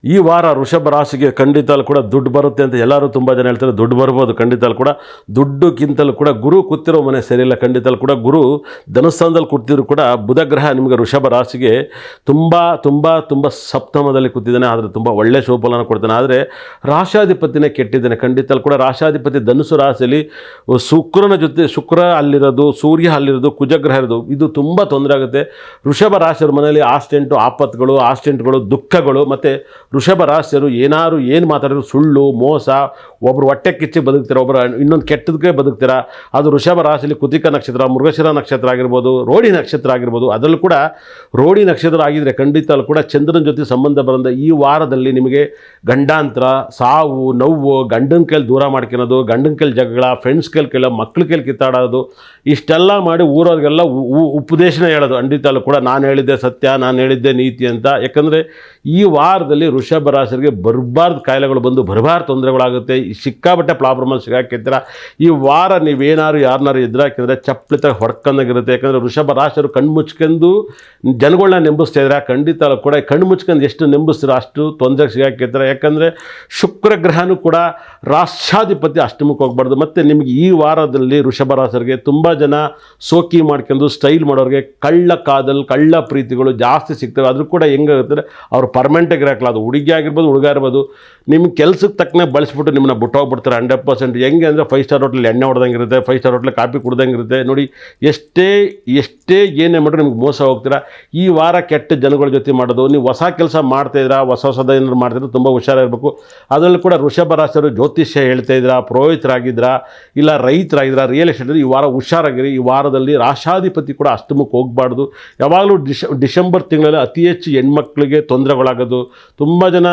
ಈ ವಾರ ವೃಷಭ ರಾಶಿಗೆ ಖಂಡಿತ ಕೂಡ ದುಡ್ಡು ಬರುತ್ತೆ ಅಂತ ಎಲ್ಲರೂ ತುಂಬ ಜನ ಹೇಳ್ತಾರೆ. ದುಡ್ಡು ಬರ್ಬೋದು ಖಂಡಿತ ಕೂಡ. ದುಡ್ಡುಕ್ಕಿಂತಲೂ ಕೂಡ ಗುರು ಕೂತಿರೋ ಮನೆ ಸರಿಯಿಲ್ಲ. ಖಂಡಿತ ಕೂಡ ಗುರು ಧನುಸ್ಥಾನದಲ್ಲಿ ಕೂತಿದ್ರು ಕೂಡ ಬುಧ ಗ್ರಹ ನಿಮಗೆ ವೃಷಭ ರಾಶಿಗೆ ತುಂಬ ತುಂಬ ತುಂಬ ಸಪ್ತಮದಲ್ಲಿ ಕೂತಿದ್ದಾನೆ. ಆದರೆ ತುಂಬ ಒಳ್ಳೆ ಶೋಫಲನ ಕೊಡ್ತಾನೆ. ಆದರೆ ರಾಶಾಧಿಪತಿನೇ ಕೆಟ್ಟಿದ್ದಾನೆ. ಖಂಡಿತ ಕೂಡ ರಾಶಾಧಿಪತಿ ಧನುಸು ರಾಶಿಯಲ್ಲಿ ಶುಕ್ರನ ಜೊತೆ ಶುಕ್ರ ಅಲ್ಲಿರೋದು, ಸೂರ್ಯ ಅಲ್ಲಿರೋದು, ಕುಜಗ್ರಹ ಇರೋದು, ಇದು ತುಂಬ ತೊಂದರೆ ಆಗುತ್ತೆ. ವೃಷಭ ರಾಶಿಯವ್ರ ಮನೆಯಲ್ಲಿ ಆಪತ್ತುಗಳು, ಆಕ್ಸಿಡೆಂಟ್ಗಳು, ದುಃಖಗಳು. ಮತ್ತು ವೃಷಭ ರಾಶಿಯರು ಏನು ಮಾತಾಡಿದ್ರು ಸುಳ್ಳು, ಮೋಸ, ಒಬ್ಬರು ಹೊಟ್ಟೆ ಕಿಚ್ಚಿ ಬದುಕ್ತೀರಾ, ಒಬ್ಬರು ಇನ್ನೊಂದು ಕೆಟ್ಟದಕ್ಕೆ ಬದುಕ್ತೀರಾ. ಅದು ವೃಷಭ ರಾಶಿಯಲ್ಲಿ ಕೃತಿಕ ನಕ್ಷತ್ರ, ಮೃಗಶಿರ ನಕ್ಷತ್ರ ಆಗಿರ್ಬೋದು, ರೋಹಿಣಿ ನಕ್ಷತ್ರ ಆಗಿರ್ಬೋದು. ಅದರಲ್ಲೂ ಕೂಡ ರೋಹಿಣಿ ನಕ್ಷತ್ರ ಆಗಿದ್ದರೆ ಖಂಡಿತ ಕೂಡ ಚಂದ್ರನ ಜೊತೆ ಸಂಬಂಧ ಬರೋದು. ಈ ವಾರದಲ್ಲಿ ನಿಮಗೆ ಗಂಡಾಂತರ, ಸಾವು, ನೋವು, ಗಂಡನ ಕೈಲಿ ದೂರ ಮಾಡ್ಕೊಳೋದು, ಗಂಡನ ಕೈಲಿ ಜಗಳ, ಫ್ರೆಂಡ್ಸ್ ಕೈಲಿ ಕೇಳೋ, ಮಕ್ಳ ಕೈಲಿ ಕಿತ್ತಾಡೋದು, ಇಷ್ಟೆಲ್ಲ ಮಾಡಿ ಊರವ್ರಿಗೆಲ್ಲ ಉಪದೇಶನ ಹೇಳೋದು. ಖಂಡಿತ ಕೂಡ ನಾನು ಹೇಳಿದ್ದೆ ಸತ್ಯ, ನಾನು ಹೇಳಿದ್ದೆ ನೀತಿ ಅಂತ. ಯಾಕಂದರೆ ಈ ವಾರದಲ್ಲಿ ವೃಷಭ ರಾಶಿಗೆ ಬರಬಾರ್ದು ಕಾಯಿಲೆಗಳು ಬಂದು ಬರಬಾರ್ದು ತೊಂದರೆಗಳಾಗುತ್ತೆ. ಸಿಕ್ಕಾಬಟ್ಟೆ ಪ್ರಾಬ್ಲಮಲ್ಲಿ ಸಿಗಾಕಿರ್ತೀರ. ಈ ವಾರ ನೀವೇನಾರು ಯಾರನ್ನಾರು ಎದುರಾಕಿದ್ರೆ ಚಪ್ಪಲಿ ತರ ಹೊಡ್ಕೊಂಡಾಗಿರುತ್ತೆ. ಯಾಕಂದರೆ ವೃಷಭ ರಾಶಿಯವರು ಕಣ್ಣು ಮುಚ್ಕೊಂಡು ಜನಗಳನ್ನ ನೆಂಬಿಸ್ತಾ ಇದ್ರೆ ಖಂಡಿತ ಕೂಡ ಕಣ್ಣು ಮುಚ್ಕೊಂಡು ಎಷ್ಟು ನೆಂಬಿಸ್ತೀರೋ ಅಷ್ಟು ತೊಂದರೆಗೆ ಸಿಗಾಕಿರ್ತಾರೆ. ಯಾಕಂದರೆ ಶುಕ್ರ ಗ್ರಹನೂ ಕೂಡ ರಾಷ್ಟ್ರಾಧಿಪತಿ ಅಷ್ಟಮಕ್ಕೆ ಹೋಗ್ಬಾರ್ದು. ಮತ್ತು ನಿಮಗೆ ಈ ವಾರದಲ್ಲಿ ವೃಷಭ ರಾಶಿಯರಿಗೆ ತುಂಬ ಜನ ಸೋಕಿ ಮಾಡ್ಕೊಂಡು ಸ್ಟೈಲ್ ಮಾಡೋರಿಗೆ ಕಳ್ಳ ಪ್ರೀತಿಗಳು ಜಾಸ್ತಿ ಸಿಗ್ತವೆ. ಅದ್ರ ಕೂಡ ಹೆಂಗಾಗುತ್ತೆ ಅವ್ರು ಪರ್ಮನೆಂಟಾಗಿ ಇರೋಕ್ಕಲ್ಲ. ಅದು ಹುಡುಗಿ ಆಗಿರ್ಬೋದು, ಹುಡುಗ ಇರ್ಬೋದು, ನಿಮ್ಮ ಕೆಲಸಕ್ಕೆ ತಕ್ಕನೆ ಬಳಸ್ಬಿಟ್ಟು ನಿಮ್ಮನ್ನ ಬಿಟ್ಟೋಗ್ಬಿಡ್ತಾರೆ 100%. ಹೆಂಗೆ ಅಂದರೆ 5 ಸ್ಟಾರ್ ಹೋಟ್ಲಲ್ಲಿ ಎಣ್ಣೆ ಹೊಡೆದಂಗೆ ಇರುತ್ತೆ, 5 ಸ್ಟಾರ್ ಹೋಟ್ಲಲ್ಲಿ ಕಾಫಿ ಕುಡ್ದಂಗೆ ಇರುತ್ತೆ. ನೋಡಿ, ಎಷ್ಟೇ ಏನೇ ಮಾಡಿದ್ರು ನಿಮ್ಗೆ ಮೋಸ ಹೋಗ್ತೀರಾ. ಈ ವಾರ ಕೆಟ್ಟ ಜನಗಳ ಜೊತೆ ಮಾಡೋದು, ನೀವು ಹೊಸ ಕೆಲಸ ಮಾಡ್ತಾಯಿದ್ದೀರಾ, ಹೊಸದ ಏನಾದ್ರು ಮಾಡ್ತಿದ್ರೆ ತುಂಬ ಹುಷಾರಾಗಿರಬೇಕು. ಅದರಲ್ಲೂ ಕೂಡ ವೃಷಭ ರಾಶಿಯವರು ಜ್ಯೋತಿಷ್ಯ ಹೇಳ್ತಾ ಇದ್ದೀರಾ, ಪುರೋಹಿತರಾಗಿದ್ದೀರಾ, ಇಲ್ಲ ರೈತರಾಗಿದ್ದೀರಾ, ರಿಯಲ್ ಎಸ್ಟೇಟ್, ಈ ವಾರ ಹುಷಾರಾಗಿರಿ. ಈ ವಾರದಲ್ಲಿ ರಾಶಾಧಿಪತಿ ಕೂಡ ಅಷ್ಟಮಕ್ಕೆ ಹೋಗಬಾರ್ದು. ಯಾವಾಗಲೂ ಡಿಸೆಂಬರ್ ತಿಂಗಳಲ್ಲಿ ಅತಿ ಹೆಚ್ಚು ಹೆಣ್ಮಕ್ಳಿಗೆ ತೊಂದರೆಗಳಾಗೋದು. ತುಂಬ ಜನ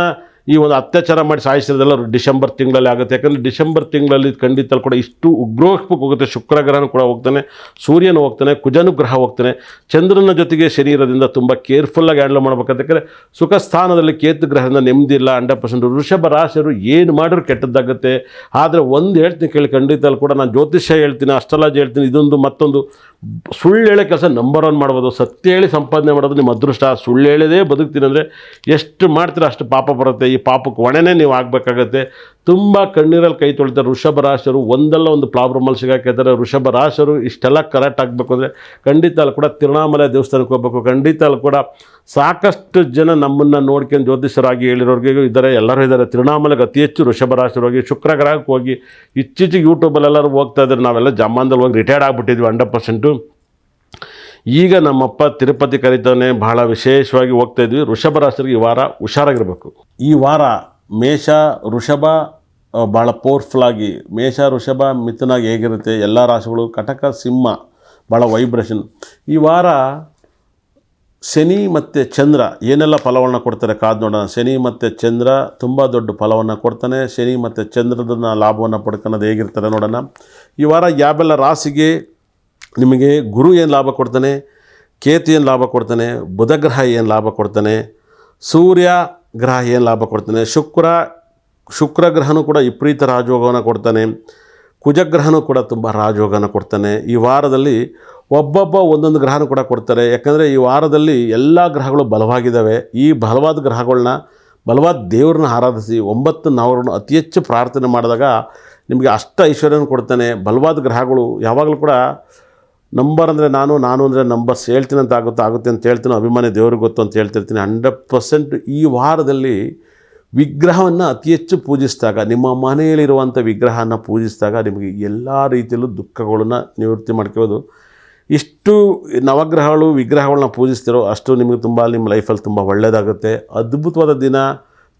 ಈ ಒಂದು ಅತ್ಯಾಚಾರ ಮಾಡಿ ಸಾಯಿಸಿರೋದೆಲ್ಲ ಡಿಸೆಂಬರ್ ತಿಂಗಳಲ್ಲಿ ಆಗುತ್ತೆ. ಯಾಕಂದರೆ ಡಿಸೆಂಬರ್ ತಿಂಗಳಲ್ಲಿ ಖಂಡಿತ ಕೂಡ ಇಷ್ಟು ಉಗ್ರೋಷ್ಪಕ್ಕೆ ಹೋಗುತ್ತೆ. ಶುಕ್ರ ಗ್ರಹನೂ ಕೂಡ ಹೋಗ್ತಾನೆ, ಸೂರ್ಯನೂ ಹೋಗ್ತಾನೆ, ಕುಜನು ಗ್ರಹ ಹೋಗ್ತಾನೆ. ಚಂದ್ರನ ಜೊತೆಗೆ ಶನಿ ಇರೋದ್ರಿಂದ ತುಂಬ ಕೇರ್ಫುಲ್ಲಾಗಿ ಹ್ಯಾಂಡಲ್ ಮಾಡ್ಬೇಕಂತ. ಯಾಕಂದರೆ ಸುಖ ಸ್ಥಾನದಲ್ಲಿ ಕೇತು ಗ್ರಹದಿಂದ ನೆಮ್ಮದಿ ಇಲ್ಲ 100%. ವೃಷಭ ರಾಶಿಯವರು ಏನು ಮಾಡಿದ್ರು ಕೆಟ್ಟದ್ದಾಗುತ್ತೆ. ಆದರೆ ಒಂದು ಹೇಳ್ತೀನಿ ಕೇಳಿ, ಖಂಡಿತ ಕೂಡ ನಾನು ಜ್ಯೋತಿಷ್ಯ ಹೇಳ್ತೀನಿ, ಅಸ್ಟ್ರಾಲಜಿ ಹೇಳ್ತೀನಿ, ಇದೊಂದು ಮತ್ತೊಂದು ಸುಳ್ಳು ಹೇಳೋ ಕೆಲಸ ನಂಬರ್ 1 ಮಾಡ್ಬೋದು. ಸತ್ಯ ಹೇಳಿ ಸಂಪಾದನೆ ಮಾಡೋದು ನಿಮ್ಮ ಅದೃಷ್ಟ. ಸುಳ್ಳು ಹೇಳೋದೇ ಬದುಕ್ತೀನಿ ಅಂದರೆ ಎಷ್ಟು ಮಾಡ್ತೀರೋ ಅಷ್ಟು ಪಾಪ ಬರುತ್ತೆ. ಈ ಪಾಪಕ್ಕೆ ಹೊಣೆನೇ ನೀವು ಆಗಬೇಕಾಗತ್ತೆ. ತುಂಬ ಕಣ್ಣೀರಲ್ಲಿ ಕೈ ತೊಳಿತಾರೆ ವೃಷಭ ರಾಶಿಯವರು. ಒಂದಲ್ಲ ಒಂದು ಪ್ರಾಬ್ಲಮಲ್ಲಿ ಸಿಗಾಕಿರ್ತಾರೆ. ವೃಷಭ ರಾಶಿಯವರು ಇಷ್ಟೆಲ್ಲ ಕರೆಕ್ಟ್ ಆಗಬೇಕು ಅಂದರೆ ಖಂಡಿತ ಕೂಡ ತಿರುವಣ್ಣಾಮಲೈ ದೇವಸ್ಥಾನಕ್ಕೆ ಹೋಗಬೇಕು. ಖಂಡಿತ ಕೂಡ ಸಾಕಷ್ಟು ಜನ ನಮ್ಮನ್ನು ನೋಡ್ಕೊಂಡು ಜ್ಯೋತಿಷರಾಗಿ ಹೇಳಿರೋರಿಗೆ ಇದ್ದಾರೆ, ಎಲ್ಲರೂ ಇದ್ದಾರೆ. ತಿರುವಣ್ಣಾಮಲೆಗೆ ಅತಿ ಹೆಚ್ಚು ವೃಷಭ ರಾಶಿಯವರು ಹೋಗಿ, ಶುಕ್ರ ಗ್ರಹಕ್ಕೆ ಹೋಗಿ, ಇತ್ತೀಚೆಗೆ ಯೂಟ್ಯೂಬಲ್ಲಿ ಎಲ್ಲರೂ ಹೋಗ್ತಾ ಇದ್ದಾರೆ. ನಾವೆಲ್ಲ ಜಮಾನದಲ್ಲಿ ಹೋಗಿ ರಿಟೈರ್ಡ್ ಆಗಿಬಿಟ್ಟಿದ್ವಿ 100%. ಈಗ ನಮ್ಮಪ್ಪ ತಿರುಪತಿ ಕರೀತಾನೆ, ಬಹಳ ವಿಶೇಷವಾಗಿ ಹೋಗ್ತಾಯಿದ್ವಿ. ವೃಷಭ ರಾಶಿಗೆ ಈ ವಾರ ಹುಷಾರಾಗಿರಬೇಕು. ಈ ವಾರ ಮೇಷ ವೃಷಭ ಭಾಳ ಪವರ್ಫುಲ್ಲಾಗಿ, ಮೇಷ ವೃಷಭ ಮಿಥುನಾಗಿ ಹೇಗಿರುತ್ತೆ ಎಲ್ಲ ರಾಶಿಗಳು, ಕಟಕ ಸಿಂಹ ಭಾಳ ವೈಬ್ರೇಷನ್. ಈ ವಾರ ಶನಿ ಮತ್ತು ಚಂದ್ರ ಏನೆಲ್ಲ ಫಲವನ್ನು ಕೊಡ್ತಾರೆ ಕಾದು ನೋಡೋಣ. ಶನಿ ಮತ್ತು ಚಂದ್ರ ತುಂಬ ದೊಡ್ಡ ಫಲವನ್ನು ಕೊಡ್ತಾನೆ. ಶನಿ ಮತ್ತು ಚಂದ್ರದನ್ನ ಲಾಭವನ್ನು ಪಡ್ಕೊಳ್ಳೋದು ಹೇಗಿರ್ತಾರೆ ನೋಡೋಣ. ಈ ವಾರ ಯಾವೆಲ್ಲ ರಾಶಿಗೆ ನಿಮಗೆ ಗುರು ಏನು ಲಾಭ ಕೊಡ್ತಾನೆ, ಕೇತು ಏನು ಲಾಭ ಕೊಡ್ತಾನೆ, ಬುಧ ಗ್ರಹ ಏನು ಲಾಭ ಕೊಡ್ತಾನೆ, ಸೂರ್ಯ ಗ್ರಹ ಏನು ಲಾಭ ಕೊಡ್ತಾನೆ, ಶುಕ್ರ ಗ್ರಹನೂ ಕೂಡ ವಿಪರೀತ ರಾಜಯೋಗವನ್ನು ಕೊಡ್ತಾನೆ, ಕುಜಗ್ರಹನೂ ಕೂಡ ತುಂಬ ರಾಜಯೋಗನ ಕೊಡ್ತಾನೆ. ಈ ವಾರದಲ್ಲಿ ಒಬ್ಬೊಬ್ಬ ಒಂದೊಂದು ಗ್ರಹನೂ ಕೂಡ ಕೊಡ್ತಾರೆ. ಯಾಕಂದರೆ ಈ ವಾರದಲ್ಲಿ ಎಲ್ಲ ಗ್ರಹಗಳು ಬಲವಾಗಿದ್ದಾವೆ. ಈ ಬಲವಾದ ಗ್ರಹಗಳನ್ನ, ಬಲವಾದ ದೇವ್ರನ್ನ ಆರಾಧಿಸಿ 9 ನಾವುಗಳನ್ನು ಅತಿ ಹೆಚ್ಚು ಪ್ರಾರ್ಥನೆ ಮಾಡಿದಾಗ ನಿಮಗೆ ಅಷ್ಟ ಐಶ್ವರ್ಯನ ಕೊಡ್ತಾನೆ. ಬಲವಾದ ಗ್ರಹಗಳು ಯಾವಾಗಲೂ ಕೂಡ ನಂಬರ್ ಅಂದರೆ ನಾನು ಅಂದರೆ ನಂಬರ್ಸ್ ಹೇಳ್ತೀನಿ ಅಂತ ಆಗುತ್ತೆ ಅಂತ ಹೇಳ್ತೀನಿ. ಅಭಿಮಾನಿ ದೇವ್ರಿಗೆ ಗೊತ್ತು ಅಂತ ಹೇಳ್ತಿರ್ತೀನಿ 100%. ಈ ವಾರದಲ್ಲಿ ವಿಗ್ರಹವನ್ನು ಅತಿ ಹೆಚ್ಚು ಪೂಜಿಸಿದಾಗ, ನಿಮ್ಮ ಮನೆಯಲ್ಲಿರುವಂಥ ವಿಗ್ರಹನ ಪೂಜಿಸಿದಾಗ ನಿಮಗೆ ಎಲ್ಲ ರೀತಿಯಲ್ಲೂ ದುಃಖಗಳನ್ನು ನಿವೃತ್ತಿ ಮಾಡ್ಕೋಬೋದು. ಇಷ್ಟು ನವಗ್ರಹಗಳು ವಿಗ್ರಹಗಳನ್ನ ಪೂಜಿಸ್ತಿರೋ ಅಷ್ಟು ನಿಮಗೆ ತುಂಬ ನಿಮ್ಮ ಲೈಫಲ್ಲಿ ತುಂಬ ಒಳ್ಳೆಯದಾಗುತ್ತೆ. ಅದ್ಭುತವಾದ ದಿನ,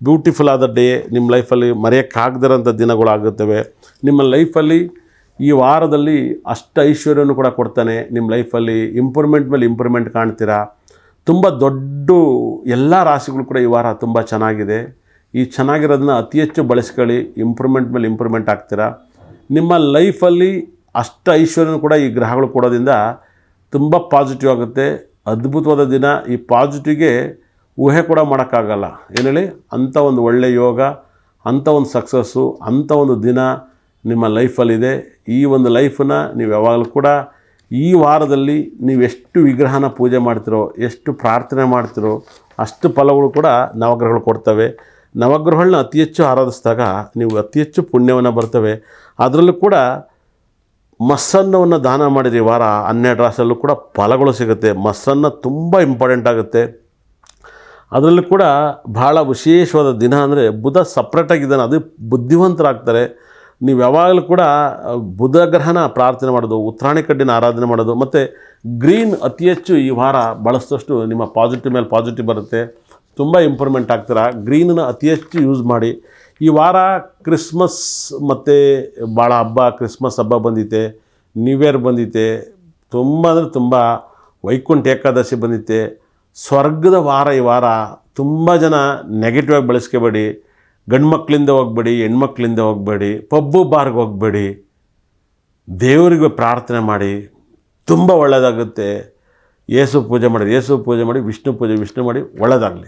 ಬ್ಯೂಟಿಫುಲ್ ಆದ ಡೇ ನಿಮ್ಮ ಲೈಫಲ್ಲಿ ಮರೆಯೋಕ್ಕಾಗದಿರೋಂಥ ದಿನಗಳಾಗುತ್ತವೆ. ನಿಮ್ಮ ಲೈಫಲ್ಲಿ ಈ ವಾರದಲ್ಲಿ ಅಷ್ಟು ಐಶ್ವರ್ಯನೂ ಕೂಡ ಕೊಡ್ತಾನೆ. ನಿಮ್ಮ ಲೈಫಲ್ಲಿ ಇಂಪ್ರೂವ್ಮೆಂಟ್ ಮೇಲೆ ಇಂಪ್ರೂವ್ಮೆಂಟ್ ಕಾಣ್ತೀರಾ. ತುಂಬ ದೊಡ್ಡ ಎಲ್ಲ ರಾಶಿಗಳು ಕೂಡ ಈ ವಾರ ತುಂಬ ಚೆನ್ನಾಗಿದೆ. ಈ ಚೆನ್ನಾಗಿರೋದನ್ನ ಅತಿ ಹೆಚ್ಚು ಬಳಸ್ಕೊಳ್ಳಿ. ಇಂಪ್ರೂವ್ಮೆಂಟ್ ಮೇಲೆ ಇಂಪ್ರೂವ್ಮೆಂಟ್ ಆಗ್ತೀರಾ. ನಿಮ್ಮ ಲೈಫಲ್ಲಿ ಅಷ್ಟು ಐಶ್ವರ್ಯನೂ ಕೂಡ ಈ ಗ್ರಹಗಳು ಕೊಡೋದ್ರಿಂದ ತುಂಬ ಪಾಸಿಟಿವ್ ಆಗುತ್ತೆ. ಅದ್ಭುತವಾದ ದಿನ. ಈ ಪಾಸಿಟಿವ್ಗೆ ಊಹೆ ಕೂಡ ಮಾಡೋಕ್ಕಾಗಲ್ಲ. ಏನು ಹೇಳಿ, ಅಂಥ ಒಂದು ಒಳ್ಳೆಯ ಯೋಗ, ಅಂಥ ಒಂದು ಸಕ್ಸಸ್ಸು, ಅಂಥ ಒಂದು ದಿನ ನಿಮ್ಮ ಲೈಫಲ್ಲಿದೆ. ಈ ಒಂದು ಲೈಫನ್ನು ನೀವು ಯಾವಾಗಲೂ ಕೂಡ ಈ ವಾರದಲ್ಲಿ ನೀವು ಎಷ್ಟು ವಿಗ್ರಹನ ಪೂಜೆ ಮಾಡ್ತಿರೋ, ಎಷ್ಟು ಪ್ರಾರ್ಥನೆ ಮಾಡ್ತಿರೋ ಅಷ್ಟು ಫಲಗಳು ಕೂಡ ನವಗ್ರಹಗಳು ಕೊಡ್ತವೆ. ನವಗ್ರಹಗಳನ್ನ ಅತಿ ಹೆಚ್ಚು ಆರಾಧಿಸಿದಾಗ ನೀವು ಅತಿ ಹೆಚ್ಚು ಪುಣ್ಯವನ್ನು ಬರ್ತವೆ. ಅದರಲ್ಲೂ ಕೂಡ ಮೊಸರನ್ನವನ್ನು ದಾನ ಮಾಡಿರಿ ವಾರ 12 ರಾಶಿಯಲ್ಲೂ ಕೂಡ ಫಲಗಳು ಸಿಗುತ್ತೆ. ಮೊಸರನ್ನ ತುಂಬ ಇಂಪಾರ್ಟೆಂಟ್ ಆಗುತ್ತೆ. ಅದರಲ್ಲೂ ಕೂಡ ಭಾಳ ವಿಶೇಷವಾದ ದಿನ ಅಂದರೆ ಬುಧ ಸಪ್ರೇಟಾಗಿದ್ದಾನೆ, ಅದು ಬುದ್ಧಿವಂತರಾಗ್ತಾರೆ. ನೀವು ಯಾವಾಗಲೂ ಕೂಡ ಬುಧ ಗ್ರಹನ ಪ್ರಾರ್ಥನೆ ಮಾಡೋದು, ಉತ್ತರಾಣಿ ಕಡ್ಡಿನ ಆರಾಧನೆ ಮಾಡೋದು, ಮತ್ತು ಗ್ರೀನ್ ಅತಿ ಹೆಚ್ಚು ಈ ವಾರ ಬಳಸಿದಷ್ಟು ನಿಮ್ಮ ಪಾಸಿಟಿವ್ ಮೇಲೆ ಪಾಸಿಟಿವ್ ಬರುತ್ತೆ, ತುಂಬ ಇಂಪ್ರೂವ್ಮೆಂಟ್ ಆಗ್ತೀರ. ಗ್ರೀನನ್ನು ಅತಿ ಹೆಚ್ಚು ಯೂಸ್ ಮಾಡಿ. ಈ ವಾರ ಕ್ರಿಸ್ಮಸ್ ಮತ್ತು ಭಾಳ ಹಬ್ಬ, ಕ್ರಿಸ್ಮಸ್ ಹಬ್ಬ ಬಂದಿದೆ, ನ್ಯೂ ಇಯರ್ ಬಂದಿದೆ, ತುಂಬ ಅಂದರೆ ತುಂಬ ವೈಕುಂಠ ಏಕಾದಶಿ ಬಂದಿದೆ. ಸ್ವರ್ಗದ ವಾರ ಈ ವಾರ. ತುಂಬ ಜನ ನೆಗೆಟಿವ್ ಆಗಿ ಬಳಸ್ಕೋಬೇಡಿ. ಗಂಡು ಮಕ್ಕಳಿಂದ ಹೋಗಬೇಡಿ, ಹೆಣ್ಮಕ್ಳಿಂದ ಹೋಗಬೇಡಿ, ಪಬ್ಬು ಬಾರ್ಗೆ ಹೋಗಬೇಡಿ. ದೇವರಿಗೆ ಪ್ರಾರ್ಥನೆ ಮಾಡಿ, ತುಂಬ ಒಳ್ಳೆಯದಾಗುತ್ತೆ. ಯೇಸು ಪೂಜೆ ಮಾಡಿ, ವಿಷ್ಣು ಪೂಜೆ ಮಾಡಿ, ಒಳ್ಳೆಯದಾಗಲಿ.